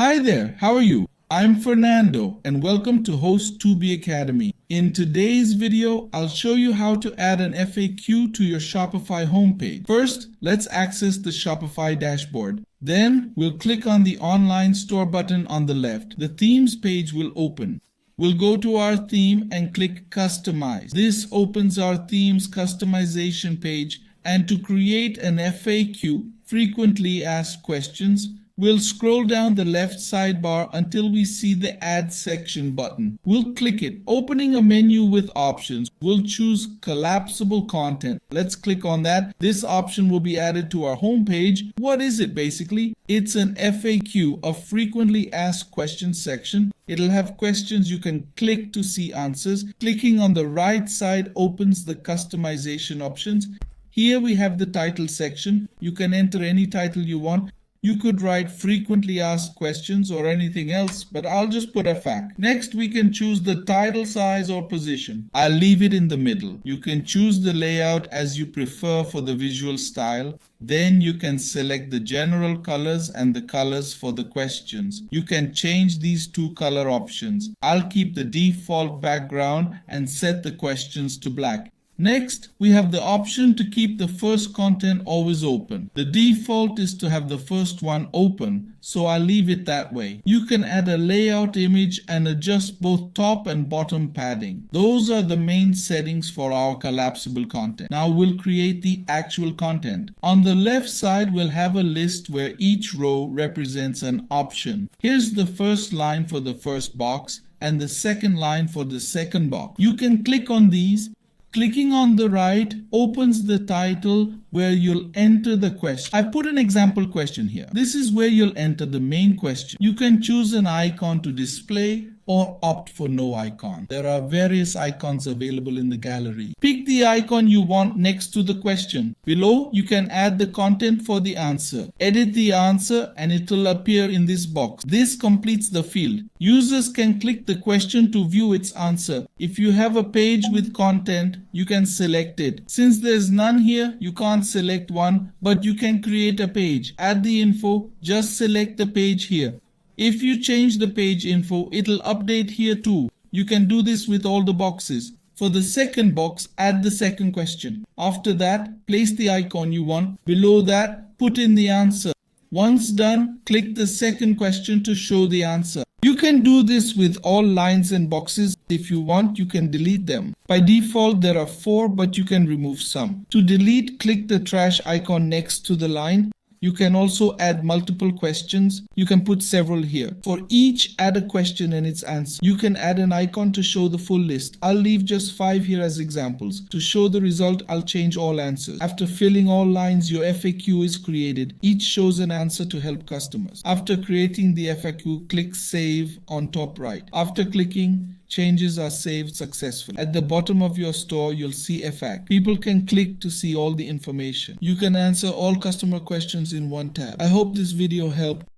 Hi there, how are you? I'm Fernando and welcome to Host 2B Academy. In today's video, I'll show you how to add an FAQ to your Shopify homepage. First, let's access the Shopify dashboard. Then, we'll click on the Online Store button on the left. The Themes page will open. We'll go to our theme and click Customize. This opens our theme's customization page, and to create an FAQ, frequently asked questions, we'll scroll down the left sidebar until we see the Add Section button. We'll click it, opening a menu with options. We'll choose Collapsible Content. Let's click on that. This option will be added to our homepage. What is it basically? It's an FAQ, a frequently asked questions section. It'll have questions you can click to see answers. Clicking on the right side opens the customization options. Here we have the title section. You can enter any title you want. You could write frequently asked questions or anything else, but I'll just put a fact. Next, we can choose the title size or position. I'll leave it in the middle. You can choose the layout as you prefer for the visual style. Then you can select the general colors and the colors for the questions. You can change these two color options. I'll keep the default background and set the questions to black. Next, we have the option to keep the first content always open. The default is to have the first one open, so I'll leave it that way. You can add a layout image and adjust both top and bottom padding. Those are the main settings for our collapsible content. Now we'll create the actual content. On the left side, we'll have a list where each row represents an option. Here's the first line for the first box and the second line for the second box. You can click on these. Clicking on the right opens the title where you'll enter the question. I put an example question here. This is where you'll enter the main question. You can choose an icon to display or opt for no icon. There are various icons available in the gallery. Pick the icon you want next to the question. Below, you can add the content for the answer. Edit the answer and it will appear in this box. This completes the field. Users can click the question to view its answer. If you have a page with content, you can select it. Since there's none here, you can't select one, but you can create a page. Add the info, just select the page here. If you change the page info, it'll update here too. You can do this with all the boxes. For the second box, add the second question. After that, place the icon you want. Below that, put in the answer. Once done, click the second question to show the answer. You can do this with all lines and boxes. If you want, you can delete them. By default, there are 4, but you can remove some. To delete, click the trash icon next to the line. You can also add multiple questions. You can put several here. For each, add a question and its answer. You can add an icon to show the full list. I'll leave just 5 here as examples. To show the result, I'll change all answers. After filling all lines, your FAQ is created. Each shows an answer to help customers. After creating the FAQ, click Save on top right. After clicking, changes are saved successfully. At the bottom of your store, you'll see FAQ. People can click to see all the information. You can answer all customer questions in one tab. I hope this video helped.